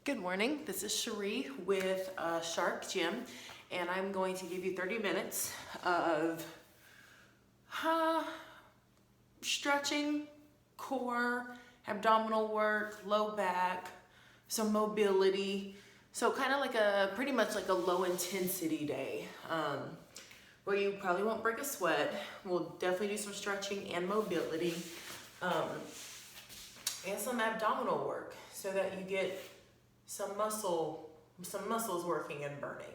Good morning, this is Cherie with Shark Gym, and I'm going to give you 30 minutes of stretching, core, abdominal work, low back, some mobility. So kind of like pretty much like a low intensity day where you probably won't break a sweat. We'll definitely do some stretching and mobility and some abdominal work so that you get some muscles working and burning.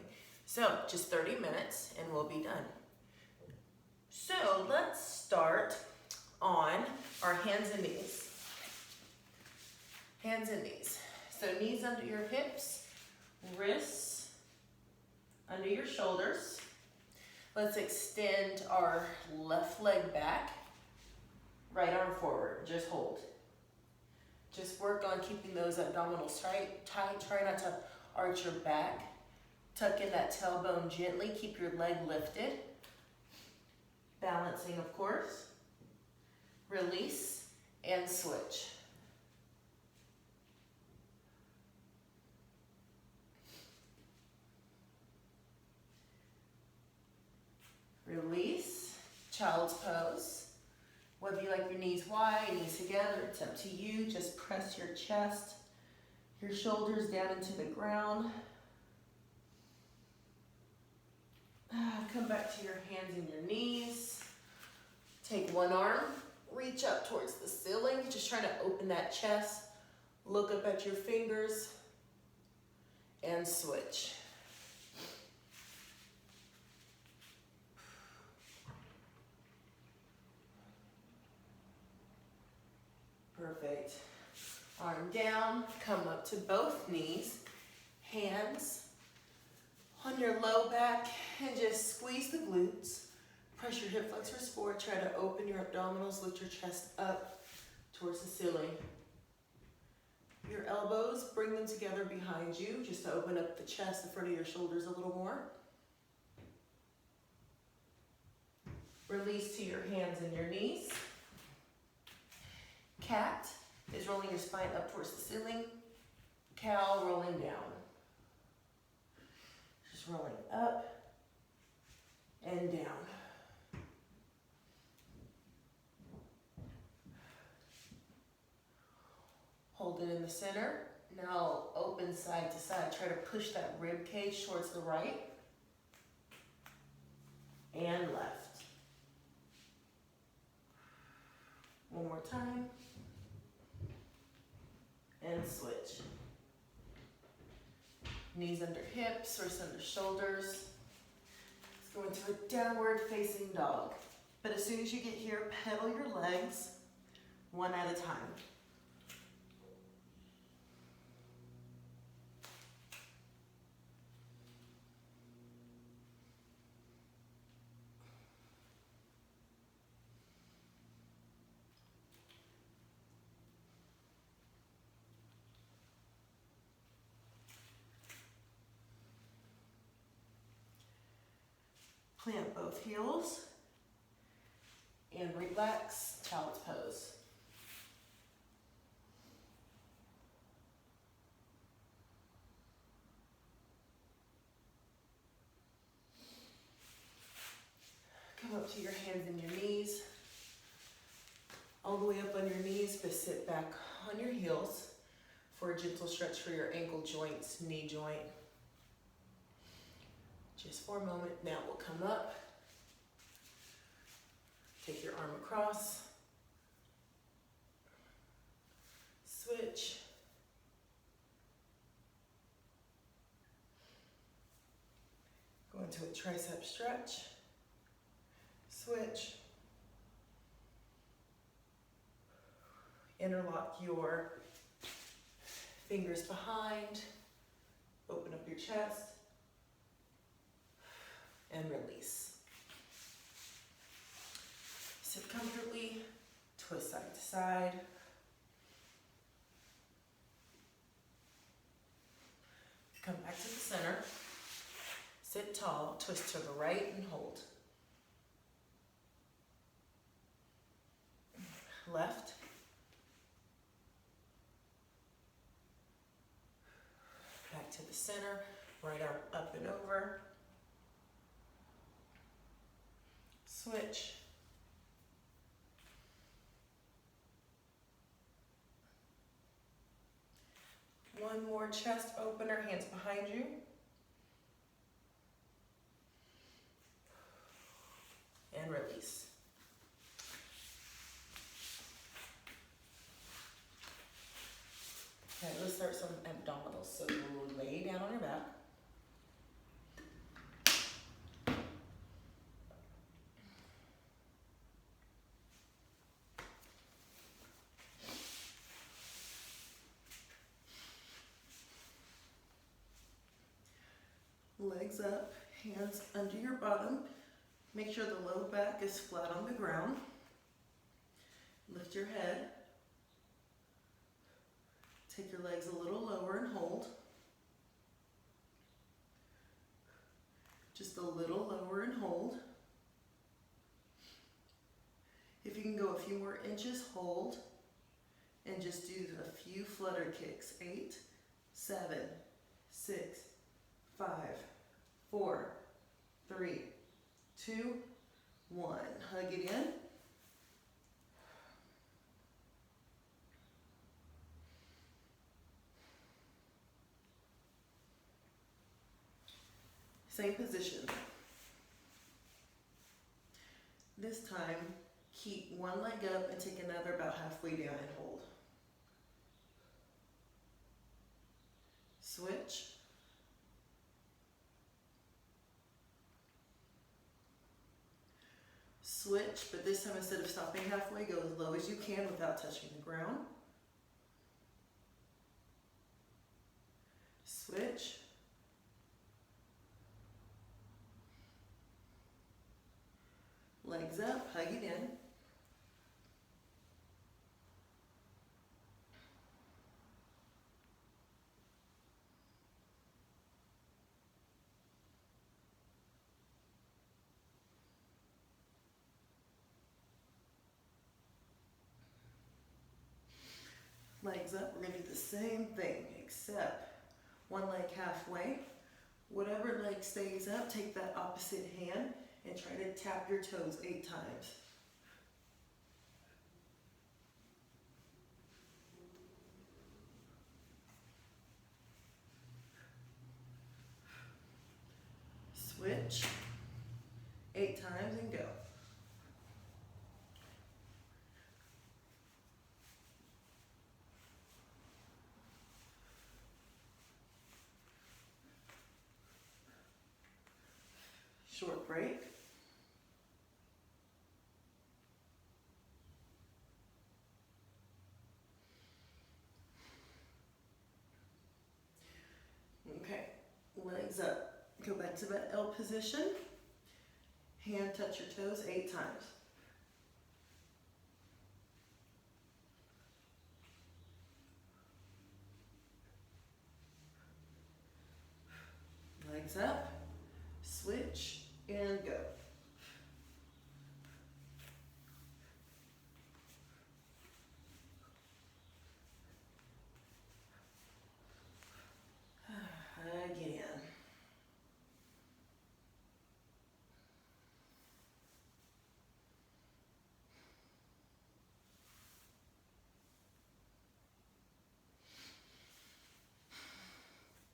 So just 30 minutes and we'll be done. So let's start on our hands and knees. Hands and knees. So knees under your hips, wrists under your shoulders. Let's extend our left leg back, right arm forward, just hold. Just work on keeping those abdominals tight. Try not to arch your back. Tuck in that tailbone gently. Keep your leg lifted. Balancing, of course. Release and switch. Release, child's pose. Whether you like your knees wide, knees together, it's up to you. Just press your chest, your shoulders down into the ground. Come back to your hands and your knees. Take one arm, reach up towards the ceiling. Just trying to open that chest. Look up at your fingers and switch. Perfect. Arm down, come up to both knees, hands on your low back, and just squeeze the glutes. Press your hip flexors forward, try to open your abdominals, lift your chest up towards the ceiling. Your elbows, bring them together behind you, just to open up the chest in front of your shoulders a little more. Release to your hands and your knees. Cat is rolling your spine up towards the ceiling. Cow rolling down. Just rolling up and down. Hold it in the center. Now open side to side. Try to push that rib cage towards the right and left. One more time. And switch. Knees under hips, wrists under shoulders. Let's go into a downward facing dog. But as soon as you get here, pedal your legs one at a time. Plant both heels and relax, child's pose. Come up to your hands and your knees, all the way up on your knees, but sit back on your heels for a gentle stretch for your ankle joints, knee joint. Just for a moment. Now we'll come up. Take your arm across. Switch. Go into a tricep stretch. Switch. Interlock your fingers behind. Open up your chest. And release. Sit comfortably, twist side to side. Come back to the center. Sit tall, twist to the right and hold. Left. to the center, right arm up and over. Switch. One more chest opener, hands behind you. And release. Okay, let's start some abdominals. So we'll lay down on your back. Legs up, hands under your bottom. Make sure the low back is flat on the ground. Lift your head. Take your legs a little lower and hold. Just a little lower and hold. If you can go a few more inches, hold. And just do a few flutter kicks. 8, 7, 6, 5, 4, 3, 2, 1. Hug it in. Same position. This time, keep one leg up and take another about halfway down and hold. Switch. Switch, but this time instead of stopping halfway, go as low as you can without touching the ground. Switch. Legs up, hug it in. Legs up, we're going to do the same thing, except one leg halfway. Whatever leg stays up, take that opposite hand and try to tap your toes 8 times. Switch, 8 times and go. Short break. Okay, legs up. Go back to that L position. Hand touch your toes 8 times. Legs up. Switch and go. Again.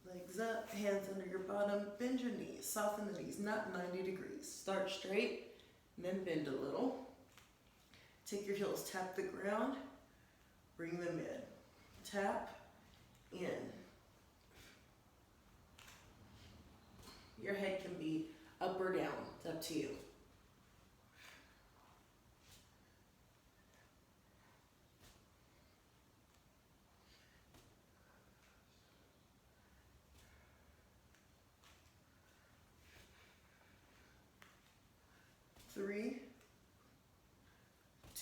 Legs up, hands under your bottom, bend your knees, soften the knees, not 90 degrees. Start straight, and then bend a little. Take your heels, tap the ground, bring them in. Tap, in. Your head can be up or down, it's up to you. Three,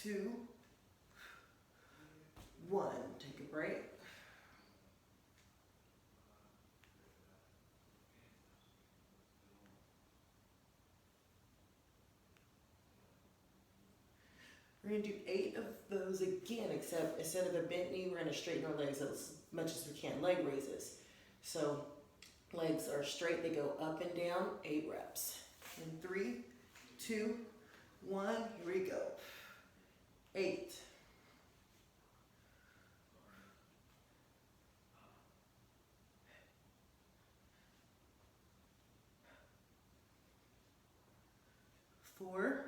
2, 1. Take a break. We're going to do 8 of those again, except instead of a bent knee, we're going to straighten our legs as much as we can. Leg raises. So Legs are straight, they go up and down, 8 reps. In 3, 2, 1, here we go. 8. 4,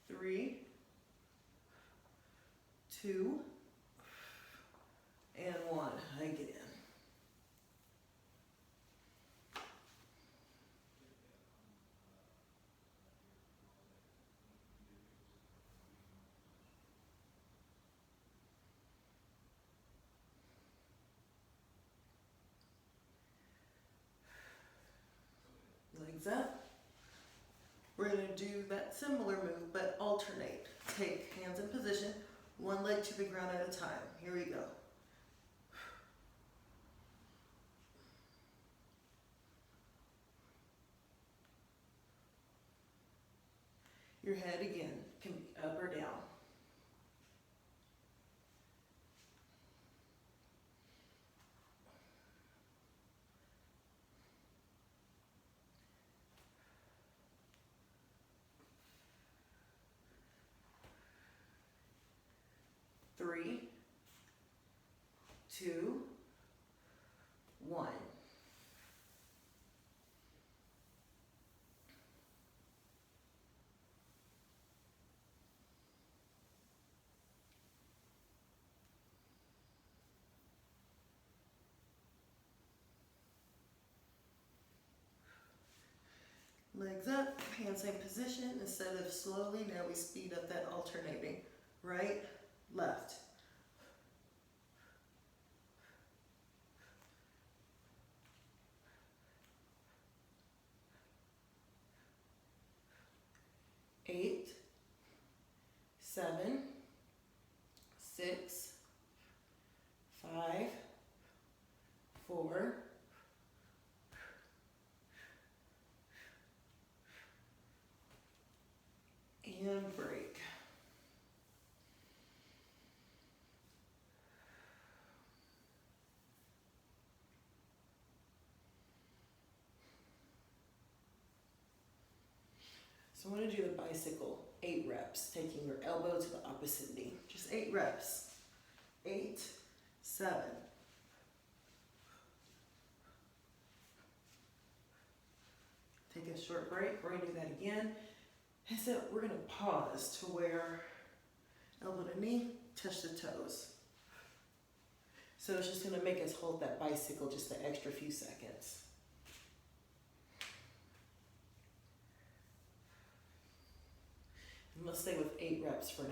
3, 2, and 1. Hike it in. Legs up. We're going to do that similar move, but alternate. Take hands in position, one leg to the ground at a time. Here we go. Your head again can be up or down. Three, 2, 1. Legs up, hands same position. Instead of slowly, now we speed up that alternating. Right, left. Eight, 7, 6, 5, 4, and break. So I want to do the bicycle, 8 reps, taking your elbow to the opposite knee. Just 8 reps. 8, 7. Take a short break. We're going to do that again. And so we're going to pause to where elbow to knee, touch the toes. So it's just going to make us hold that bicycle just an extra few seconds. And let's stay with 8 reps for now.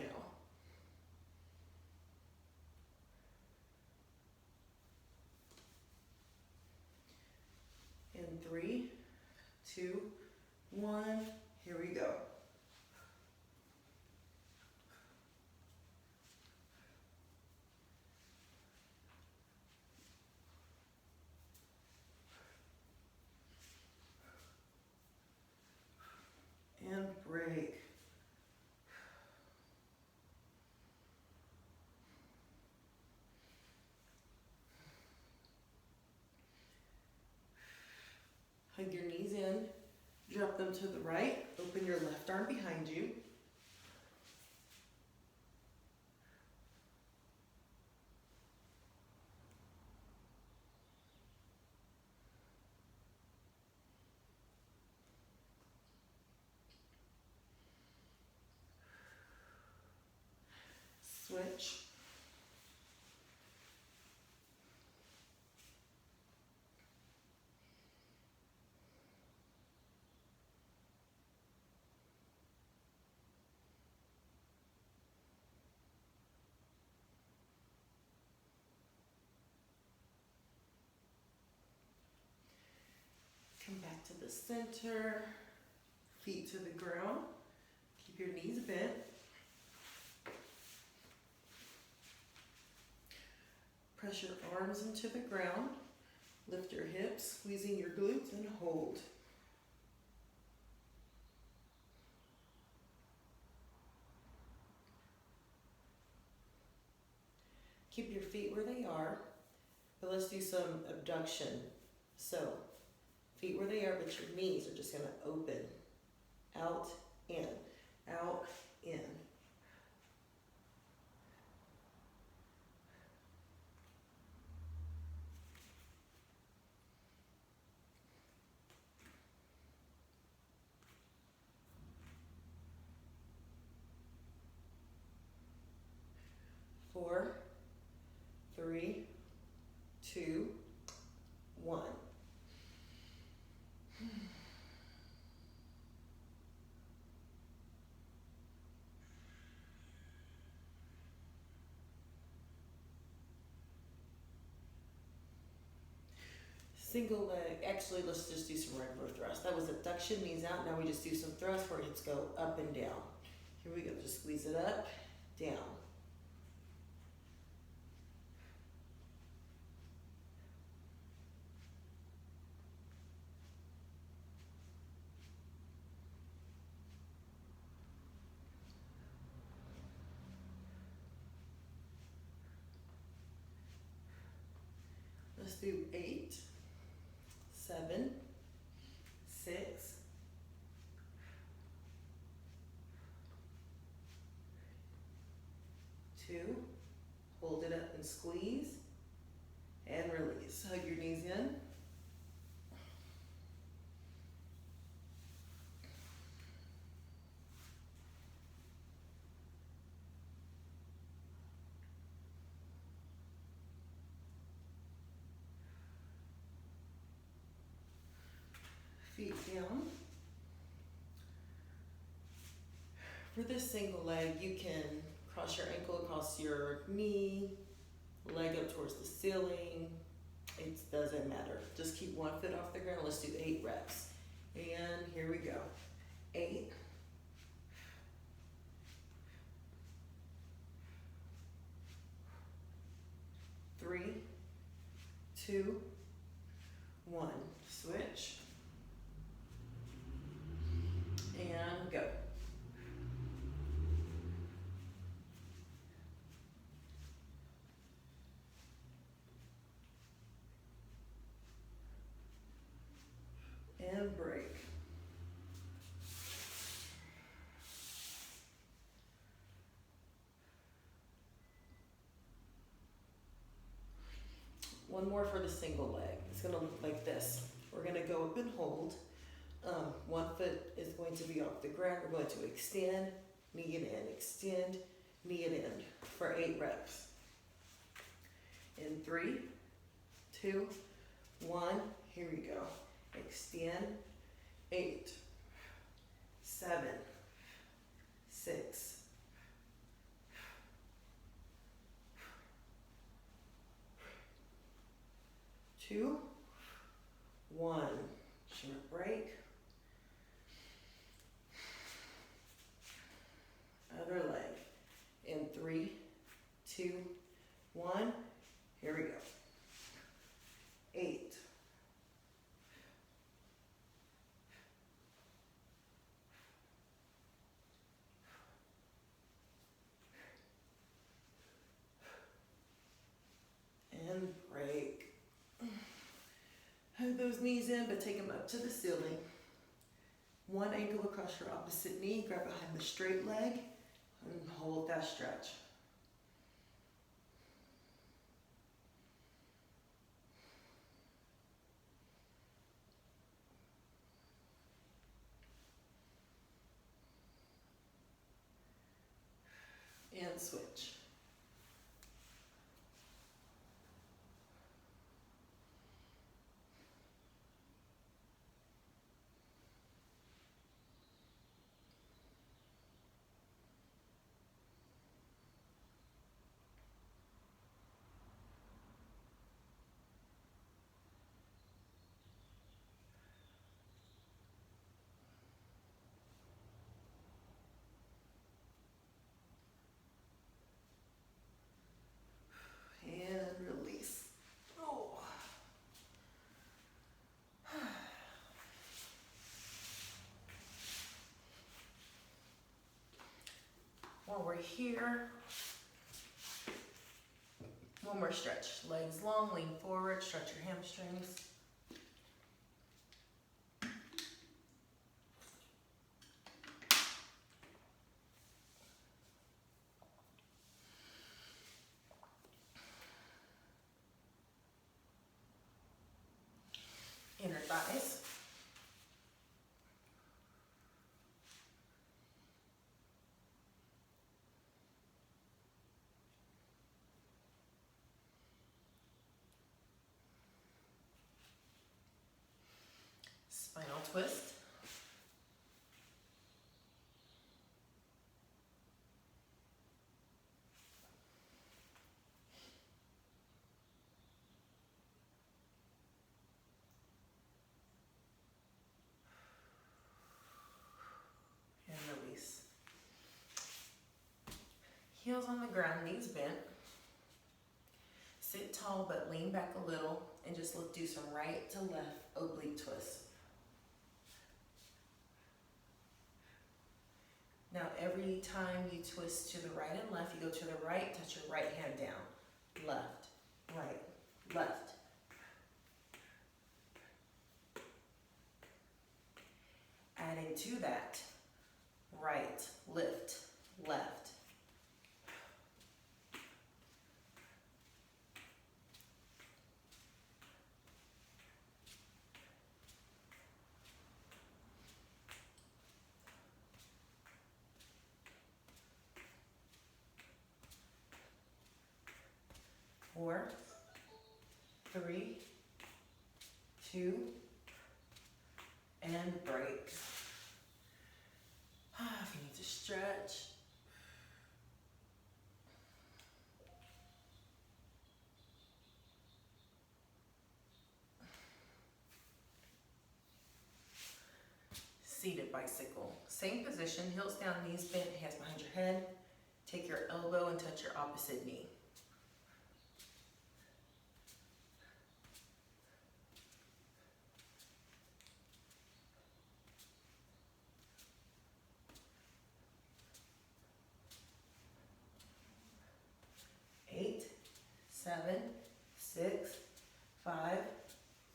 In 3, 2, 1, here we go. And break. Hug your knees in, drop them to the right, open your left arm behind you. Switch. Come back to the center, feet to the ground. Keep your knees bent. Press your arms into the ground. Lift your hips, squeezing your glutes, and hold. Keep your feet where they are, but let's let's do some abduction. So, feet where they are, but your knees are just gonna open. Out, in, out, in. Four, three, two, one. Single leg, actually let's just do some regular thrust. That was abduction, knees out. Now we just do some thrust where hips go up and down. Here we go, just squeeze it up, down. Let's do 8, 7, 6, 2, hold it up and squeeze, and release. Hug your knees in. Feet down. For this single leg, you can cross your ankle across your knee, leg up towards the ceiling. It doesn't matter. Just keep one foot off the ground. Let's do 8 reps. And here we go. 8. 3, 2, 1. Switch. And go. And break. One more for the single leg. It's gonna look like this. We're gonna go up and hold. One foot is going to be off the ground. We're going to extend, knee it in, extend, knee it in for 8 reps. In 3, 2, 1, here we go. Extend, 8, 7, 6, 2, 1. Short break. Other leg. In 3, 2, 1. Here we go. 8. 'And break. Hug those knees in, but take them up to the ceiling. One ankle across your opposite knee, grab behind the straight leg, and hold that stretch. And switch. And release. Oh. While we're here, one One more stretch. Legs long, lean forward, stretch your hamstrings. Inner thighs. Spinal twist. And release. Heels on the ground, knees bent. Sit tall but lean back a little and just do some right to left oblique twists. Now every time you twist to the right and left, you go to the right, touch your right hand down. Left, right, left. Adding to that, right, lift, left. Four, three, two, and break. If you need to stretch. Seated bicycle. Same position, heels down, knees bent, hands behind your head. Take your elbow and touch your opposite knee. Eight, 7, 6, 5,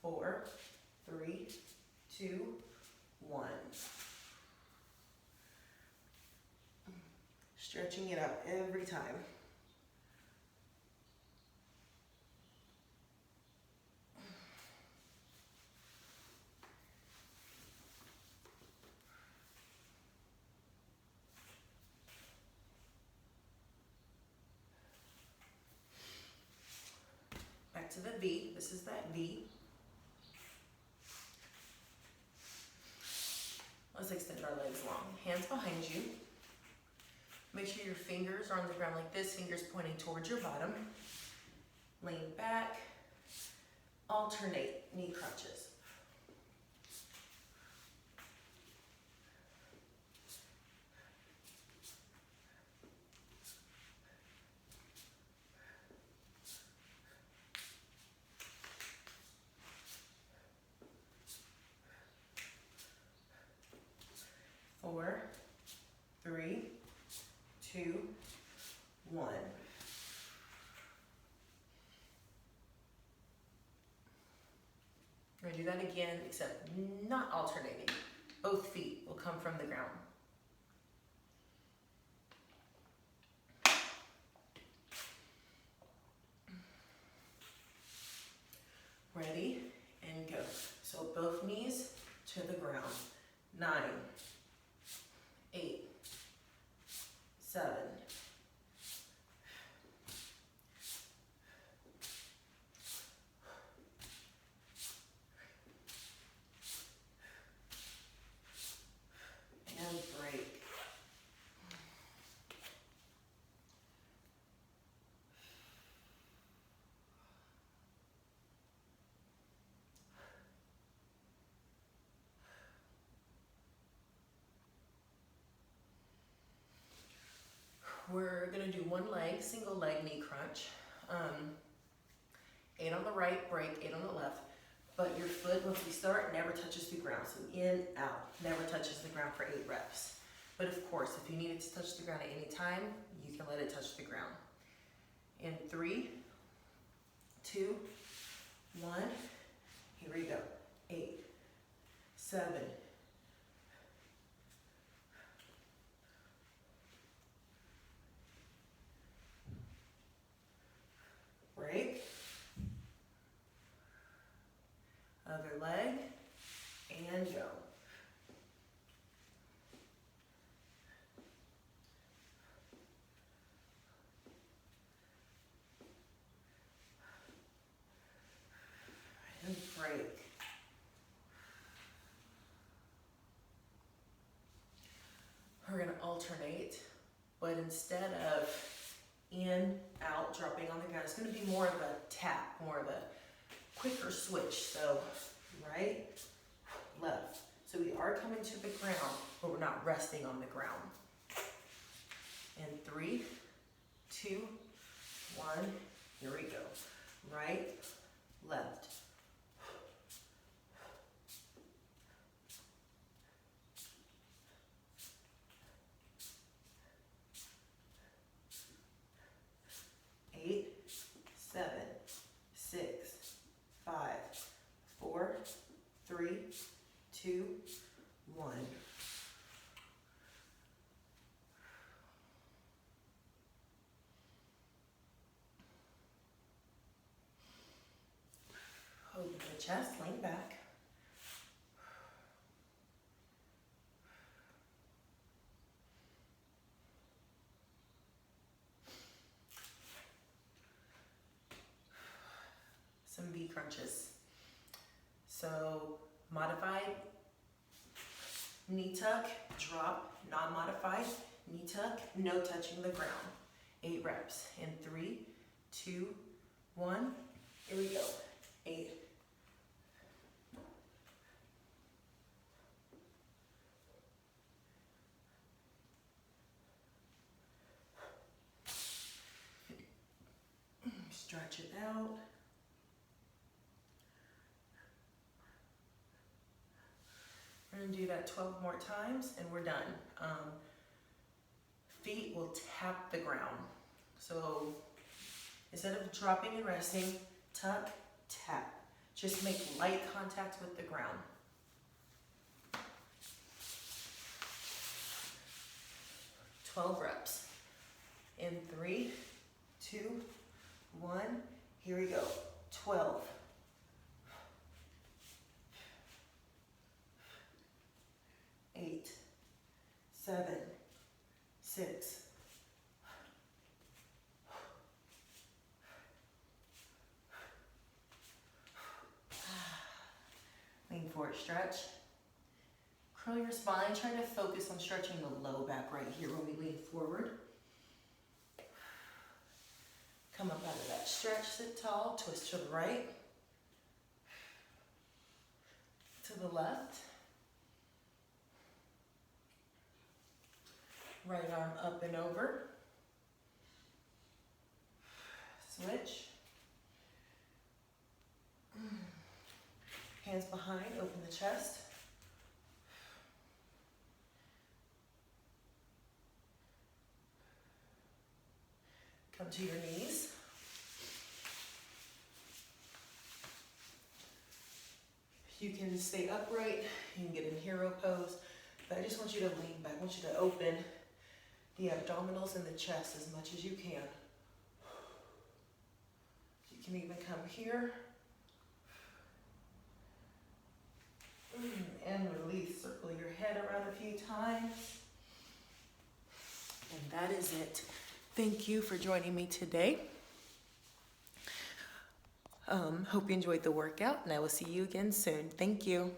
4, 3, 2, 1. Stretching it out every time. Back to the V. This is that V. Let's extend our legs long. Hands behind you. Make sure your fingers are on the ground like this, fingers pointing towards your bottom. Lean back. Alternate knee crunches. Four, 3, 2, 1. We're going to do that again, except not alternating. Both feet will come from the ground. Ready, and go. So both knees to the ground. 9, 8, 7, We're gonna do one leg, single leg knee crunch. 8 on the right, break, 8 on the left. But your foot, once we start, never touches the ground. So in, out, never touches the ground for 8 reps. But of course, if you need it to touch the ground at any time, you can let it touch the ground. In 3, 2, 1. Here we go. 8, 7. Break. Other leg, and go. And break. We're going to alternate, but instead of in, out, dropping on the ground, it's going to be more of a tap, more of a quicker switch. So right, left. So we are coming to the ground, but we're not resting on the ground. And 3, 2, 1. Here we go. Right, left. Eight, 7, 6, 5, 4, 3, 2, 1. Open the chest, lean back. Some V crunches. So modified knee tuck, drop, non-modified knee tuck, no touching the ground. 8 reps in 3, 2, 1. Here we go. 8. Stretch it out. We're going to do that 12 more times and we're done. Feet will tap the ground. So instead of dropping and resting, tuck, tap. Just make light contact with the ground. Twelve reps. In 3, 2, 1. Here we go. 12. 8, 7, 6. Lean forward, stretch. Curl your spine, try to focus on stretching the low back right here when we lean forward. Come up out of that stretch, sit tall, twist to the right, to the left. Right arm up and over. Switch. Hands behind, open the chest. Come to your knees. You can stay upright, you can get in hero pose, but I just want you to lean back. I want you to open the abdominals and the chest as much as you can. You can even come here. And release. Circle your head around a few times. And that is it. Thank you for joining me today. Hope you enjoyed the workout, and I will see you again soon. Thank you.